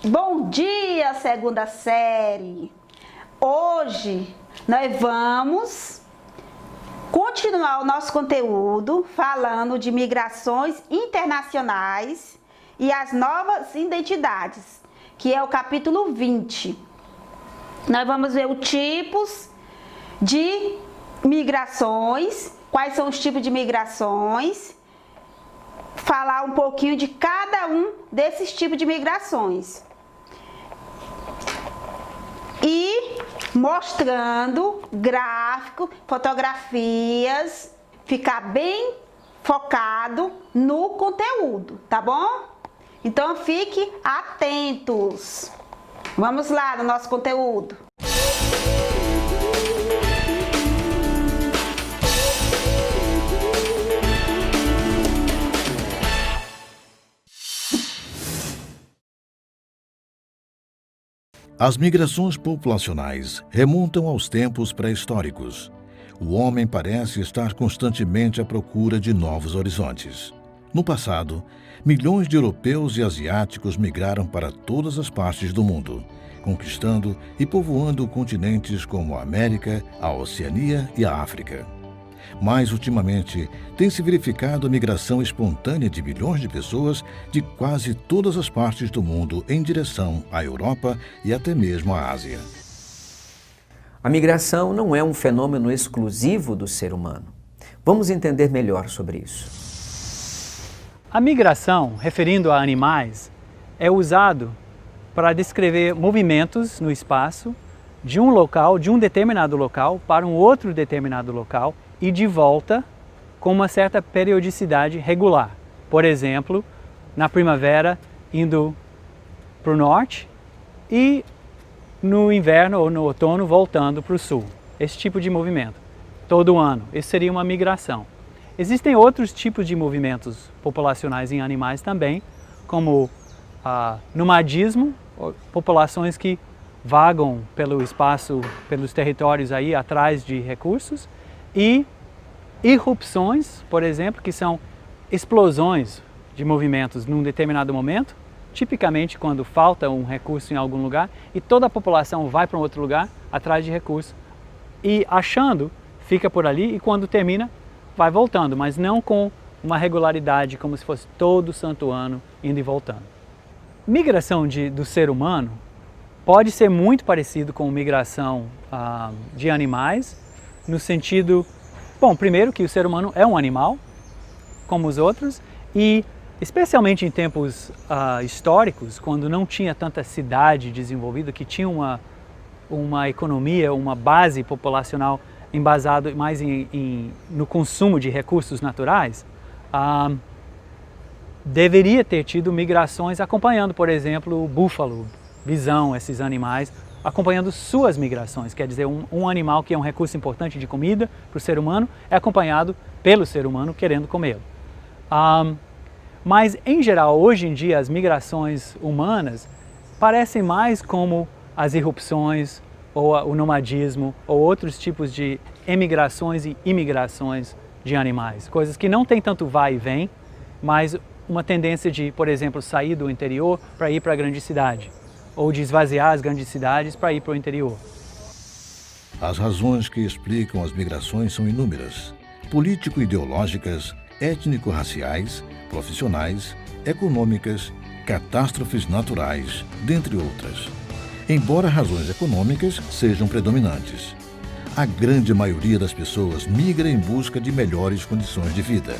Bom dia, segunda série! Hoje nós vamos continuar o nosso conteúdo falando de migrações internacionais e as novas identidades, que é o capítulo 20. Nós vamos ver os tipos de migrações, quais são os tipos de migrações, falar um pouquinho de cada um desses tipos de migrações. E mostrando gráfico, fotografias, ficar bem focado no conteúdo, tá bom? Então fique atentos. Vamos lá no nosso conteúdo. As migrações populacionais remontam aos tempos pré-históricos. O homem parece estar constantemente à procura de novos horizontes. No passado, milhões de europeus e asiáticos migraram para todas as partes do mundo, conquistando e povoando continentes como a América, a Oceania e a África. Mas, ultimamente, tem-se verificado a migração espontânea de milhões de pessoas de quase todas as partes do mundo em direção à Europa e até mesmo à Ásia. A migração não é um fenômeno exclusivo do ser humano. Vamos entender melhor sobre isso. A migração, referindo a animais, é usado para descrever movimentos no espaço de um local, de um determinado local, para um outro determinado local, e de volta com uma certa periodicidade regular. Por exemplo, na primavera indo para o norte e no inverno ou no outono voltando para o sul. Esse tipo de movimento, todo ano. Isso seria uma migração. Existem outros tipos de movimentos populacionais em animais também, como nomadismo, populações que vagam pelo espaço, pelos territórios aí atrás de recursos, e irrupções, por exemplo, que são explosões de movimentos num determinado momento, tipicamente quando falta um recurso em algum lugar e toda a população vai para um outro lugar atrás de recurso e achando, fica por ali e quando termina vai voltando, mas não com uma regularidade como se fosse todo santo ano indo e voltando. Migração do ser humano pode ser muito parecido com migração de animais, no sentido, bom, primeiro que o ser humano é um animal, como os outros, e especialmente em tempos históricos, quando não tinha tanta cidade desenvolvida, que tinha uma economia, uma base populacional embasada mais no consumo de recursos naturais, deveria ter tido migrações acompanhando, por exemplo, o búfalo, bisão, esses animais, acompanhando suas migrações. Quer dizer, um animal que é um recurso importante de comida para o ser humano é acompanhado pelo ser humano querendo comê-lo. Mas, em geral, hoje em dia, as migrações humanas parecem mais como as irrupções, ou o nomadismo, ou outros tipos de emigrações e imigrações de animais. Coisas que não têm tanto vai e vem, mas uma tendência de, por exemplo, sair do interior para ir para a grande cidade, ou de esvaziar as grandes cidades para ir para o interior. As razões que explicam as migrações são inúmeras: político-ideológicas, étnico-raciais, profissionais, econômicas, catástrofes naturais, dentre outras. Embora razões econômicas sejam predominantes, a grande maioria das pessoas migra em busca de melhores condições de vida.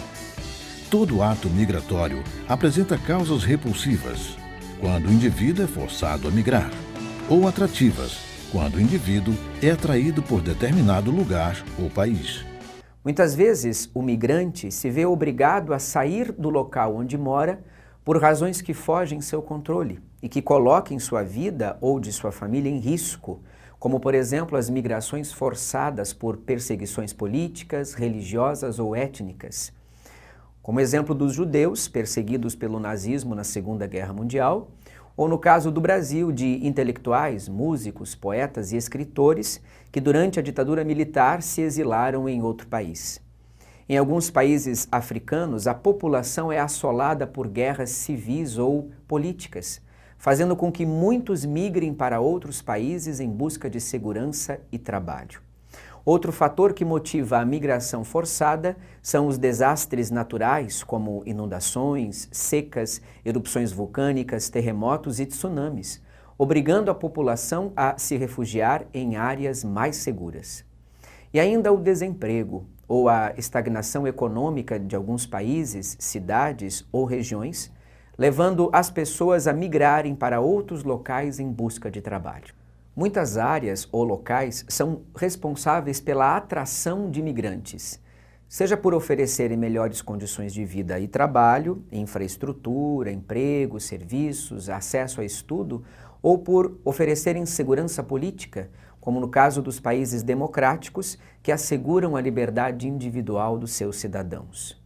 Todo ato migratório apresenta causas repulsivas, quando o indivíduo é forçado a migrar, ou atrativas, quando o indivíduo é atraído por determinado lugar ou país. Muitas vezes, o migrante se vê obrigado a sair do local onde mora por razões que fogem seu controle e que coloquem sua vida ou de sua família em risco, como, por exemplo, as migrações forçadas por perseguições políticas, religiosas ou étnicas. Como exemplo dos judeus perseguidos pelo nazismo na Segunda Guerra Mundial, ou no caso do Brasil, de intelectuais, músicos, poetas e escritores que durante a ditadura militar se exilaram em outro país. Em alguns países africanos, a população é assolada por guerras civis ou políticas, fazendo com que muitos migrem para outros países em busca de segurança e trabalho. Outro fator que motiva a migração forçada são os desastres naturais, como inundações, secas, erupções vulcânicas, terremotos e tsunamis, obrigando a população a se refugiar em áreas mais seguras. E ainda o desemprego ou a estagnação econômica de alguns países, cidades ou regiões, levando as pessoas a migrarem para outros locais em busca de trabalho. Muitas áreas ou locais são responsáveis pela atração de imigrantes, seja por oferecerem melhores condições de vida e trabalho, infraestrutura, emprego, serviços, acesso a estudo, ou por oferecerem segurança política, como no caso dos países democráticos que asseguram a liberdade individual dos seus cidadãos.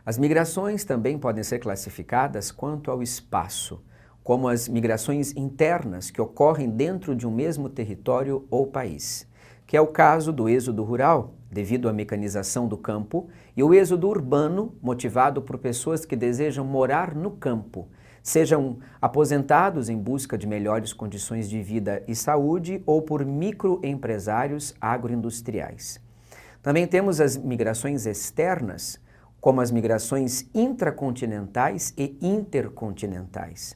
As migrações também podem ser classificadas quanto ao espaço, como as migrações internas que ocorrem dentro de um mesmo território ou país, que é o caso do êxodo rural, devido à mecanização do campo, e o êxodo urbano, motivado por pessoas que desejam morar no campo, sejam aposentados em busca de melhores condições de vida e saúde ou por microempresários agroindustriais. Também temos as migrações externas, como as migrações intracontinentais e intercontinentais.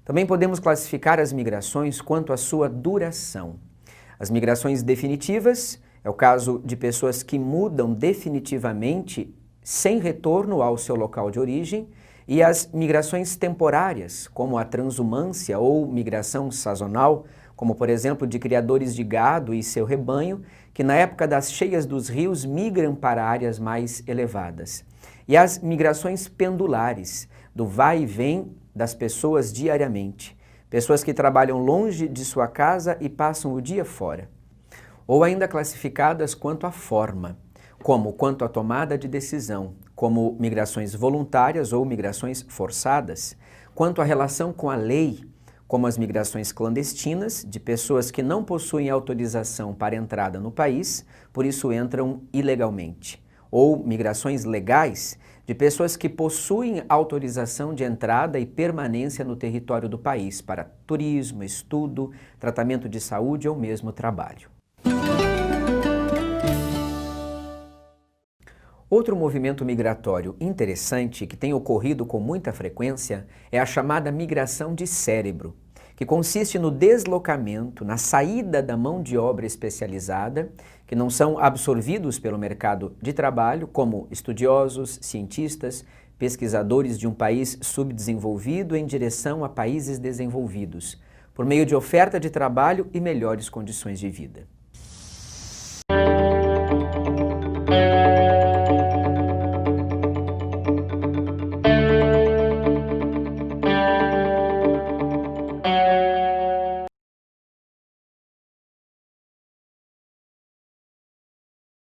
Também podemos classificar as migrações quanto à sua duração. As migrações definitivas é o caso de pessoas que mudam definitivamente sem retorno ao seu local de origem, e as migrações temporárias, como a transumância ou migração sazonal, como por exemplo de criadores de gado e seu rebanho, que na época das cheias dos rios migram para áreas mais elevadas. E as migrações pendulares, do vai e vem das pessoas diariamente, pessoas que trabalham longe de sua casa e passam o dia fora. Ou ainda classificadas quanto à forma, como quanto à tomada de decisão, como migrações voluntárias ou migrações forçadas, quanto à relação com a lei, como as migrações clandestinas, de pessoas que não possuem autorização para entrada no país, por isso entram ilegalmente, ou migrações legais, de pessoas que possuem autorização de entrada e permanência no território do país para turismo, estudo, tratamento de saúde ou mesmo trabalho. Outro movimento migratório interessante que tem ocorrido com muita frequência é a chamada migração de cérebro, que consiste no deslocamento, na saída da mão de obra especializada, que não são absorvidos pelo mercado de trabalho, como estudiosos, cientistas, pesquisadores de um país subdesenvolvido em direção a países desenvolvidos, por meio de oferta de trabalho e melhores condições de vida.